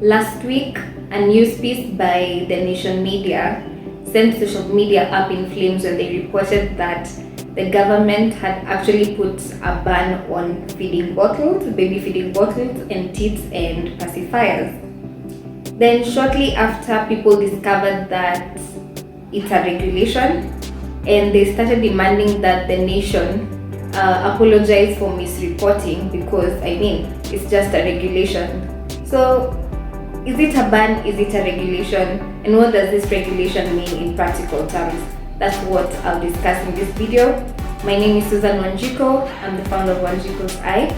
Last week, a news piece by the Nation Media sent social media up in flames when they reported that the government had actually put a ban on feeding bottles, baby feeding bottles, and teats and pacifiers. Then shortly after, people discovered that it's a regulation, and they started demanding that the nation apologize for misreporting, because it's just a regulation. So is it a ban? Is it a regulation? And what does this regulation mean in practical terms? That's what I'll discuss in this video. My name is Susan Wanjiko. I'm the founder of wanjikuseyeke,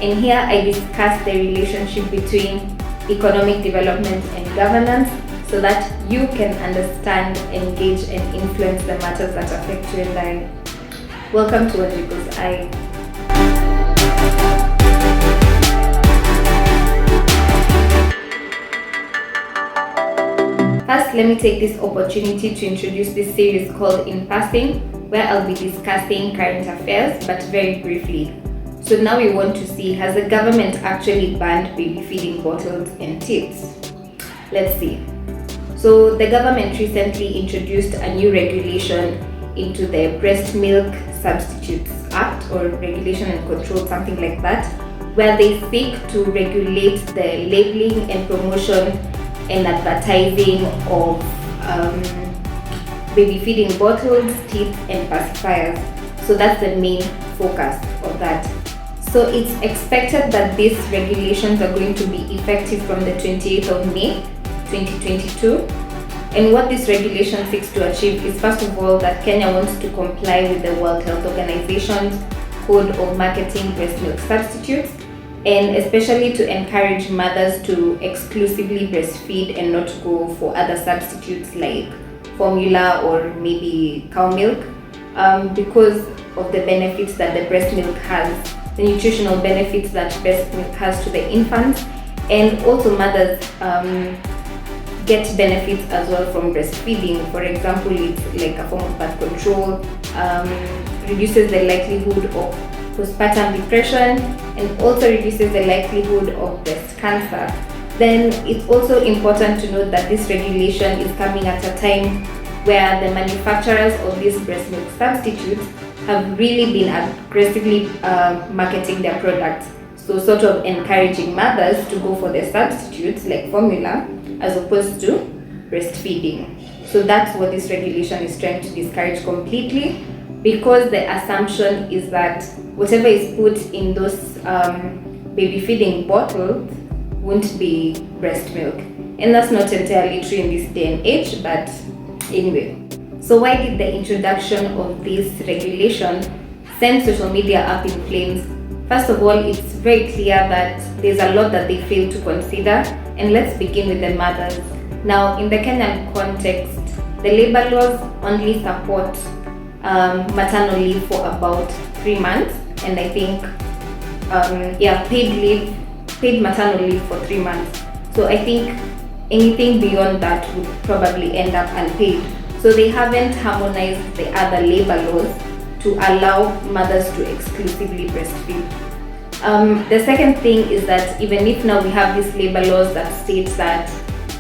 and here I discuss the relationship between economic development and governance so that you can understand, engage, and influence the matters that affect you and I. Welcome to wanjikuseyeke. First, let me take this opportunity to introduce this series called In Passing, where I'll be discussing current affairs, but very briefly. So now we want to see, has the government actually banned baby feeding bottles and teats? Let's see. So the government recently introduced a new regulation into the Breast Milk Substitutes Act, or Regulation and Control, something like that, where they seek to regulate the labeling and promotion and advertising of baby feeding bottles, teats, and pacifiers. So that's the main focus of that. So it's expected that these regulations are going to be effective from the 28th of May 2022. And what this regulation seeks to achieve is, first of all, that Kenya wants to comply with the World Health Organization's Code of Marketing Breast Milk Substitutes, and especially to encourage mothers to exclusively breastfeed and not go for other substitutes like formula or maybe cow milk, because of the benefits that the breast milk has, the nutritional benefits that breast milk has to the infants, and also mothers get benefits as well from breastfeeding. For example, it's like a form of birth control, reduces the likelihood of postpartum depression, and also reduces the likelihood of breast cancer. Then it's also important to note that this regulation is coming at a time where the manufacturers of these breast milk substitutes have really been aggressively marketing their products. So sort of encouraging mothers to go for the substitutes like formula as opposed to breastfeeding. So that's what this regulation is trying to discourage completely, because the assumption is that whatever is put in those baby feeding bottles won't be breast milk. And that's not entirely true in this day and age, but anyway. So why did the introduction of this regulation send social media up in flames? First of all, it's very clear that there's a lot that they fail to consider, and let's begin with the mothers. Now, in the Kenyan context, the labor laws only support maternal leave for about 3 months, and I think paid maternal leave for 3 months. So I think anything beyond that would probably end up unpaid. So they haven't harmonized the other labor laws to allow mothers to exclusively breastfeed. The second thing is that even if now we have these labor laws that states that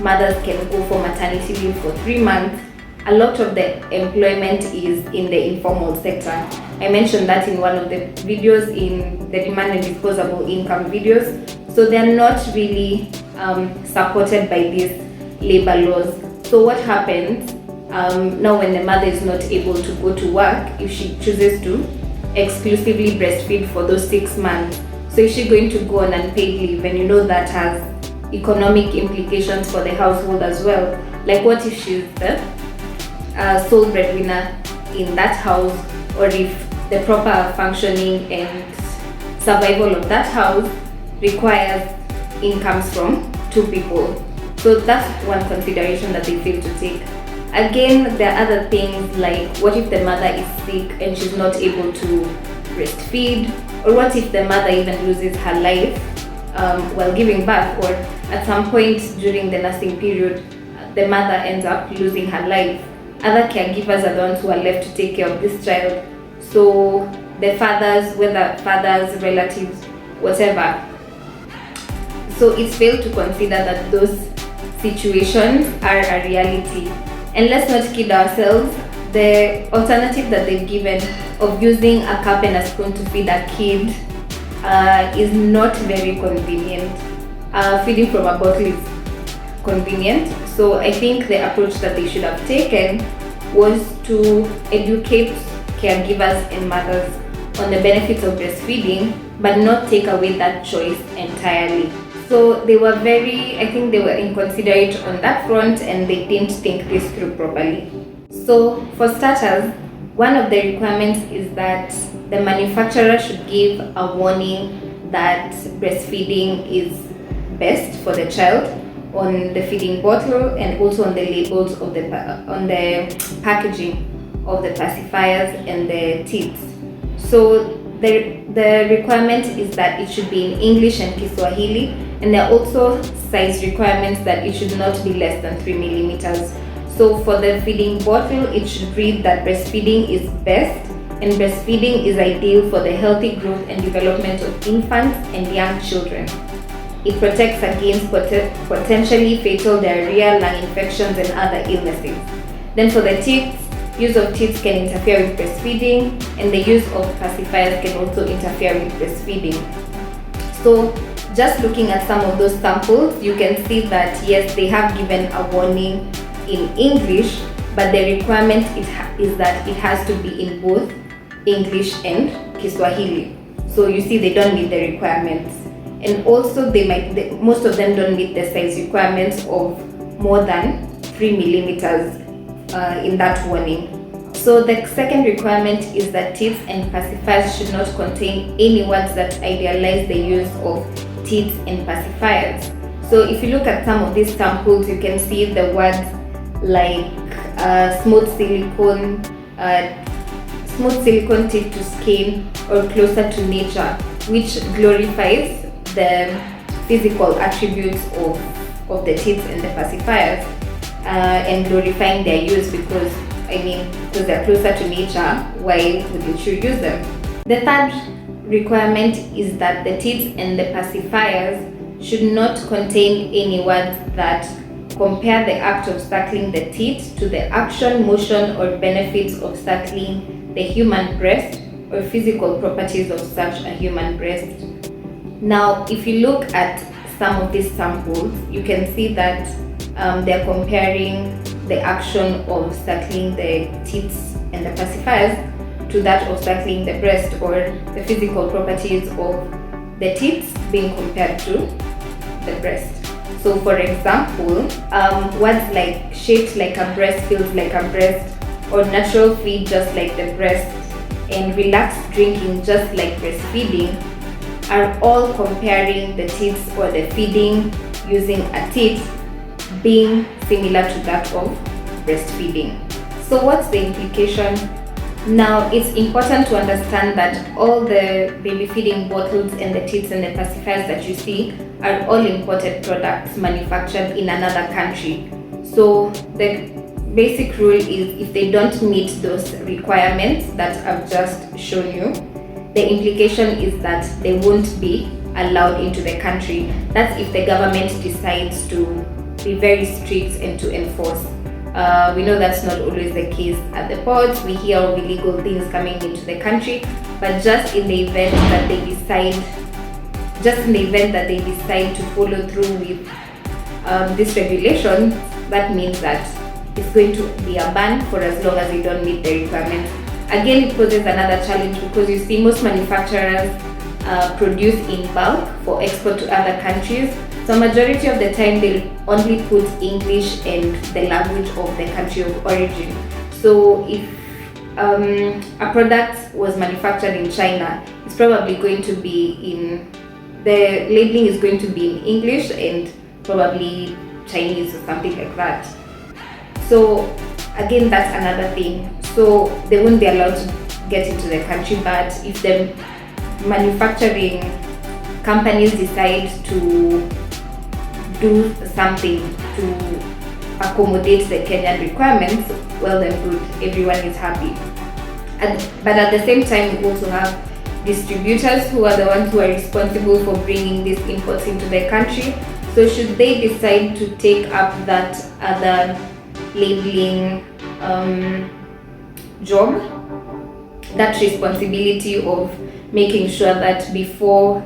mothers can go for maternity leave for 3 months, a lot of the employment is in the informal sector. I mentioned that in one of the videos, in the demand and disposable income videos. So they're not really supported by these labor laws. So what happens now when the mother is not able to go to work, if she chooses to exclusively breastfeed for those 6 months? So is she going to go on unpaid leave? And you know that has economic implications for the household as well. Like, what if she's the sole breadwinner in that house, or if the proper functioning and survival of that house requires incomes from 2 people? So that's one consideration that they fail to take. Again, there are other things like, what if the mother is sick and she's not able to breastfeed, or what if the mother even loses her life while giving birth, or at some point during the nursing period the mother ends up losing her life. Other caregivers are the ones who are left to take care of this child. So the fathers, whether fathers, relatives, whatever. So it's failed to consider that those situations are a reality. And let's not kid ourselves, the alternative that they've given of using a cup and a spoon to feed a kid is not very convenient. Feeding from a bottle is convenient. So I think the approach that they should have taken was to educate caregivers and mothers on the benefits of breastfeeding, but not take away that choice entirely. So they were I think they were inconsiderate on that front, and they didn't think this through properly. So for starters, one of the requirements is that the manufacturer should give a warning that breastfeeding is best for the child on the feeding bottle, and also on the labels of on the packaging of the pacifiers and the teats. So the requirement is that it should be in English and Kiswahili, and there are also size requirements that it should not be less than 3 millimeters. So for the feeding bottle, it should read that breastfeeding is best, and breastfeeding is ideal for the healthy growth and development of infants and young children. It protects against potentially fatal diarrhea, lung infections, and other illnesses. Then for the teats, use of teats can interfere with breastfeeding, and the use of pacifiers can also interfere with breastfeeding. So just looking at some of those samples, you can see that yes, they have given a warning in English, but the requirement is that it has to be in both English and Kiswahili. So you see, they don't meet the requirements. And also most of them don't meet the size requirements of more than 3 millimeters in that warning. So the second requirement is that teats and pacifiers should not contain any words that idealize the use of teats and pacifiers. So if you look at some of these samples, you can see the words like smooth silicone tip to skin, or closer to nature, which glorifies the physical attributes of the teats and the pacifiers, and glorifying their use because they're closer to nature. Why would you use them? The third requirement is that the teats and the pacifiers should not contain any words that compare the act of suckling the teat to the action, motion, or benefits of suckling the human breast, or physical properties of such a human breast. Now, if you look at some of these samples, you can see that they're comparing the action of suckling the teats and the pacifiers to that of suckling the breast, or the physical properties of the teats being compared to the breast. So for example, words like shaped like a breast, feels like a breast, or natural feed just like the breast, and relaxed drinking just like breastfeeding are all comparing the teats or the feeding using a teat being similar to that of breastfeeding. So what's the implication? Now, it's important to understand that all the baby feeding bottles and the teats and the pacifiers that you see are all imported products manufactured in another country. So the basic rule is if they don't meet those requirements that I've just shown you, the implication is that they won't be allowed into the country. That's if the government decides to be very strict and to enforce. We know that's not always the case at the ports. We hear of illegal things coming into the country, but just in the event that they decide to follow through with this regulation, that means that it's going to be a ban for as long as they don't meet the requirements. Again, it poses another challenge because you see most manufacturers produce in bulk for export to other countries. So majority of the time they'll only put English and the language of the country of origin. So if a product was manufactured in China, it's probably going to be the labeling is going to be in English and probably Chinese or something like that. So again, that's another thing. So they won't be allowed to get into the country, but if the manufacturing companies decide to do something to accommodate the Kenyan requirements, well then good, everyone is happy. But at the same time, we also have distributors who are the ones who are responsible for bringing these imports into the country. So should they decide to take up that other labeling job, that responsibility of making sure that before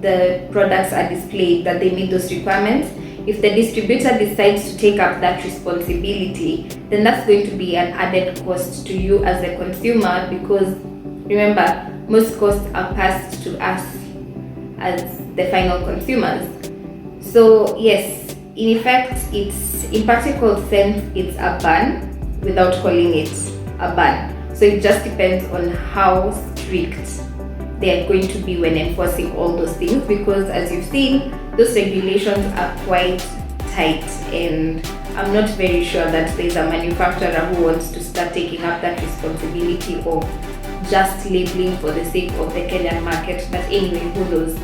the products are displayed that they meet those requirements, if the distributor decides to take up that responsibility, then that's going to be an added cost to you as a consumer, because remember, most costs are passed to us as the final consumers. So yes, in effect, it's, in practical sense, it's a ban without calling it a ban. So it just depends on how strict they are going to be when enforcing all those things, because as you've seen, those regulations are quite tight, and I'm not very sure that there's a manufacturer who wants to start taking up that responsibility of just labeling for the sake of the Kenyan market. But anyway, who knows?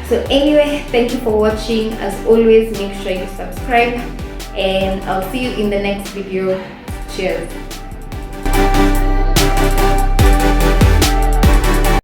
So anyway, thank you for watching. As always, make sure you subscribe, and I'll see you in the next video. Cheers.